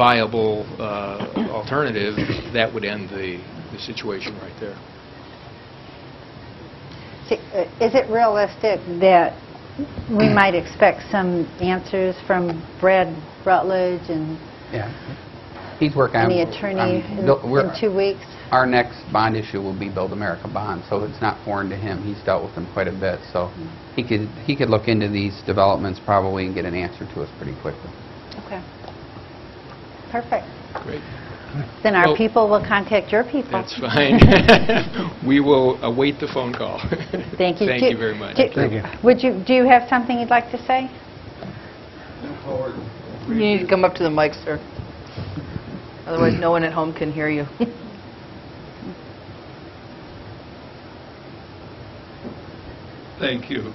viable alternative, that would end the situation right there. Is it realistic that we might expect some answers from Brad Rutledge and he's working on any attorney in 2 weeks? Our next bond issue will be Build America bond, so it's not foreign to him. He's dealt with them quite a bit, so he could look into these developments probably and get an answer to us pretty quickly. Okay. Perfect. Great. Then our people will contact your people. That's fine. We will await the phone call. Thank you. Thank you very much. Thank you. Do you have something you'd like to say? You need to come up to the mic, sir. Otherwise, no one at home can hear you. Thank you.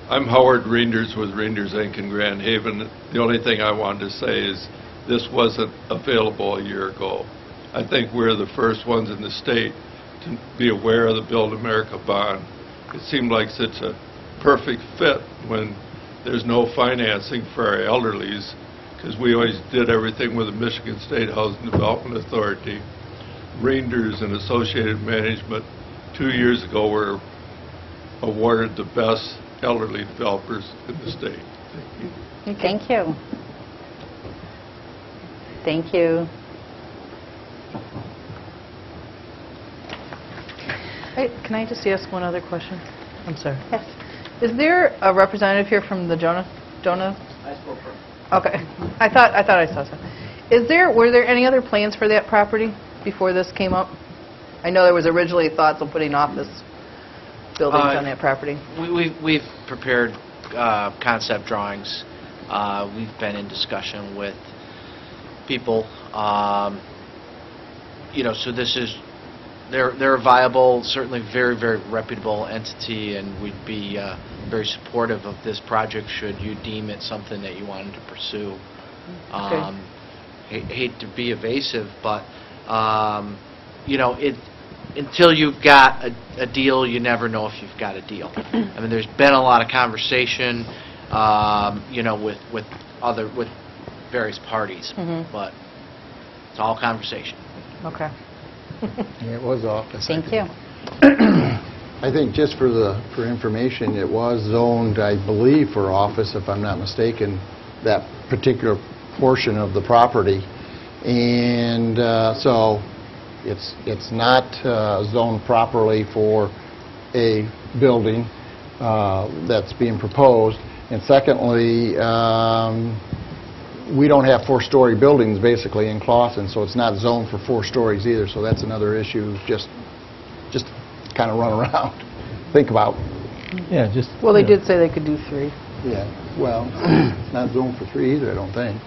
I'm Howard Reinders with Reinders Inc. in Grand Haven. The only thing I wanted to say is this wasn't available a year ago. I think we're the first ones in the state to be aware of the Build America bond. It seemed like such a perfect fit when there's no financing for our elderlies, because we always did everything with the Michigan State Housing Development Authority. Reinders and Associated Management 2 years ago were awarded the best elderly developers in the state. Thank you. Thank you. Thank you. Hey, can I just ask one other question? I'm sorry. Yes. Is there a representative here from the Jonah? I spoke for him. Okay. I thought I saw some. Were there any other plans for that property before this came up? I know there was originally thoughts of putting office buildings on that property. We've prepared concept drawings. We've been in discussion with people. So this is they're a viable, certainly very, very reputable entity, and we'd be very supportive of this project should you deem it something that you wanted to pursue. Hate to be evasive, but until you've got a deal, you never know if you've got a deal. I mean, there's been a lot of conversation, with various parties, but it's all conversation. Okay. Yeah, it was office. Thank you. I think just for information, it was zoned, I believe, for office, if I'm not mistaken, that particular portion of the property. And so it's not zoned properly for a building that's being proposed. And secondly, we don't have four-story buildings basically in Clawson, so it's not zoned for 4 stories either. So that's another issue. Just kind of run around, think about. Yeah, just. Well, they did say they could do 3. Yeah. Well, it's not zoned for 3 either, I don't think.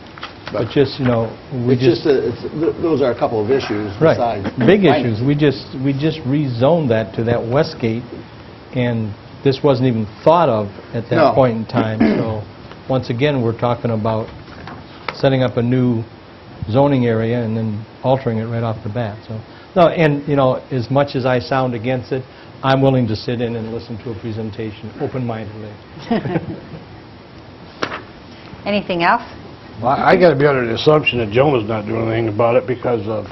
But just those are a couple of issues. Right. Besides Big issues. We just rezoned that to that west gate, and this wasn't even thought of at that point in time. So once again, we're talking about setting up a new zoning area and then altering it right off the bat. So no, and as much as I sound against it, I'm willing to sit in and listen to a presentation open-mindedly. Anything else? Well, I got to be under the assumption that Jonah's not doing anything about it because of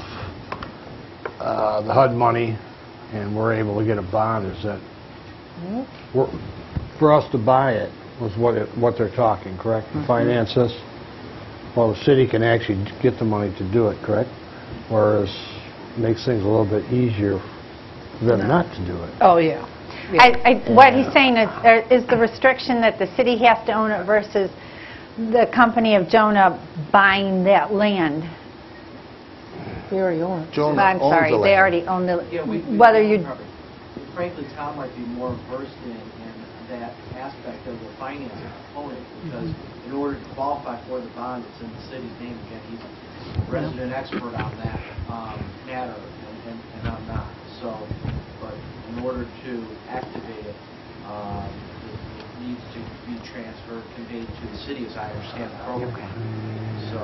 the HUD money, and we're able to get a bond. Is that for us to buy it was what they're talking, correct? Finance this. Well, the city can actually get the money to do it, correct? Whereas it makes things a little bit easier for them not to do it. Oh, yeah. What he's saying is the restriction that the city has to own it versus the company of Jonah buying that land. They already own it. Jonah I'm owns sorry, the they land. already own the. Yeah, whether you. Frankly, Tom might be more versed in that aspect of the financing component, because in order to qualify for the bond, it's in the city's name. Again, he's a resident expert on that matter, and I'm not. So, but in order to activate it, it needs to be transferred, conveyed to the city, as I understand the program. So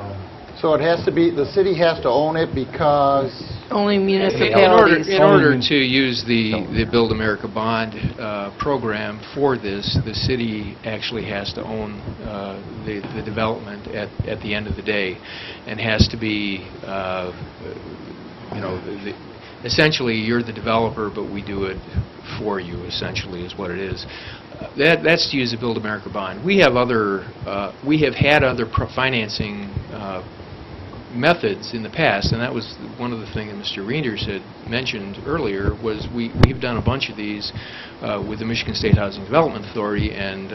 So it has to be, the city has to own it because Only In municipalities. order to use the Build America Bond program for this, the city actually has to own the development at the end of the day, and has to be, essentially you're the developer, but we do it for you, essentially, is what it is. That's to use the Build America Bond. We have had other financing methods in the past, and that was one of the things that Mr. Reinders had mentioned earlier, was we've done a bunch of these with the Michigan State Housing Development Authority and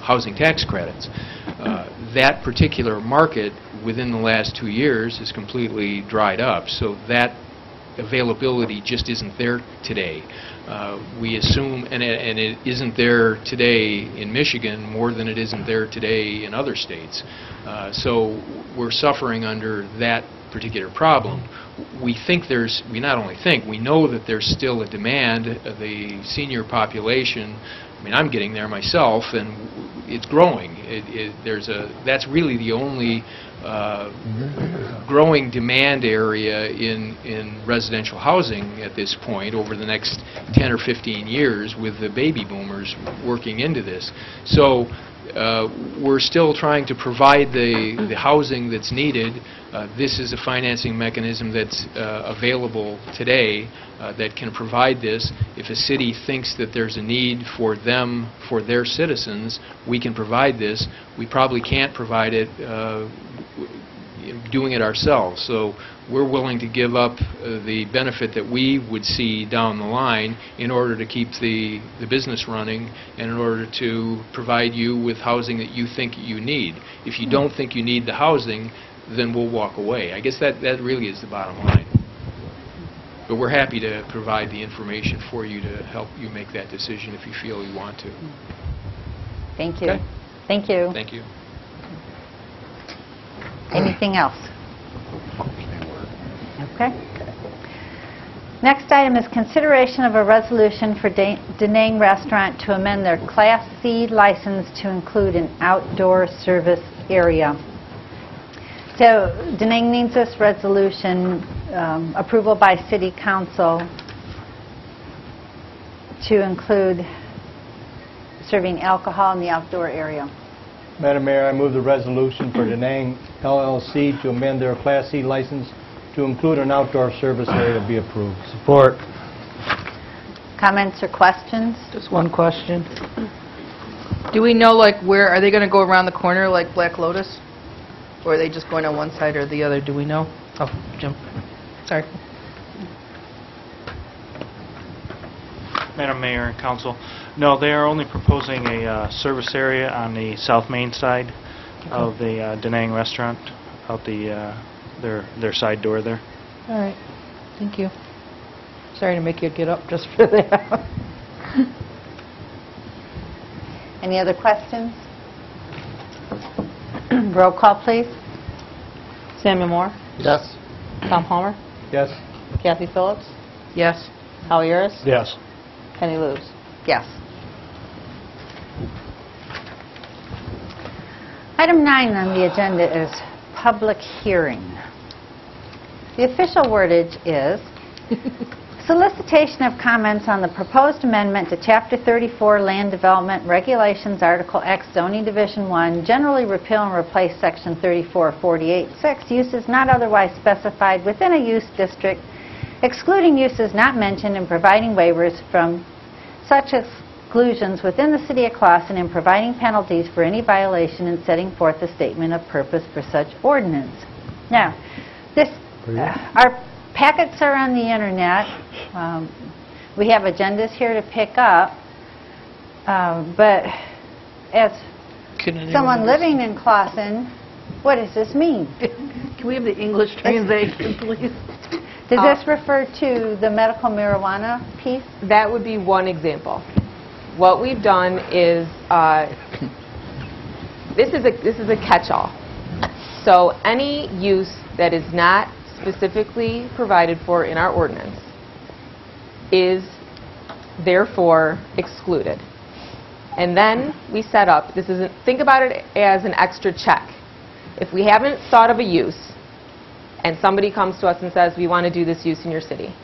housing tax credits. That particular market within the last 2 years is completely dried up, so that availability just isn't there today. We assume, and it isn't there today in Michigan more than it isn't there today in other states. So we're suffering under that particular problem. We not only think, we know that there's still a demand. The senior population, I mean, I'm getting there myself, and it's growing. That's really the only growing demand area in residential housing at this point over the next 10 or 15 years, with the baby boomers working into this. So we're still trying to provide the housing that's needed. This is a financing mechanism that's available today that can provide this. If a city thinks that there's a need for them, for their citizens, we can provide this. We probably can't provide it doing it ourselves. So we're willing to give up the benefit that we would see down the line in order to keep the business running, and in order to provide you with housing that you think you need. If you don't think you need the housing, then we'll walk away. I guess that really is the bottom line. But we're happy to provide the information for you to help you make that decision if you feel you want to. Thank you. Okay. Thank you. Thank you. Anything else? Okay. Next item is consideration of a resolution for Da Nang Restaurant to amend their Class C license to include an outdoor service area. So Da Nang needs this resolution approval by City Council to include serving alcohol in the outdoor area. Madam Mayor, I move the resolution for Da Nang LLC to amend their Class C license to include an outdoor service area be approved. Support. Comments or questions? Just one question. Do we know, like, where, are they going to go around the corner like Black Lotus? Or are they just going on one side or the other? Do we know? Oh, Jim. Sorry. Madam Mayor and Council, no, they are only proposing a service area on the South Main side of the Da Nang restaurant, out their side door there. All right. Thank you. Sorry to make you get up just for that. Any other questions? Roll call, please. Samuel Moore, Yes. Tom Palmer, Yes. Kathy Phillips, Yes. Howie Uris, Yes. Penny Lewis. Yes. Item 9 on the agenda is public hearing. The official wordage is solicitation of comments on the proposed amendment to Chapter 34 Land Development Regulations, Article X, Zoning Division 1, generally repeal and replace Section 3448(6), uses not otherwise specified within a use district, excluding uses not mentioned, and providing waivers from such exclusions within the City of Clawson, and providing penalties for any violation, and setting forth a statement of purpose for such ordinance. Now, our packets are on the internet. We have agendas here to pick up, but as someone living in Clawson, what does this mean? Can we have the English translation, please? Does this refer to the medical marijuana piece? That would be one example. What we've done is, this is a catch-all. So any use that is not specifically provided for in our ordinance is therefore excluded. And then we set up, think about it as an extra check. If we haven't thought of a use and somebody comes to us and says, we want to do this use in your city,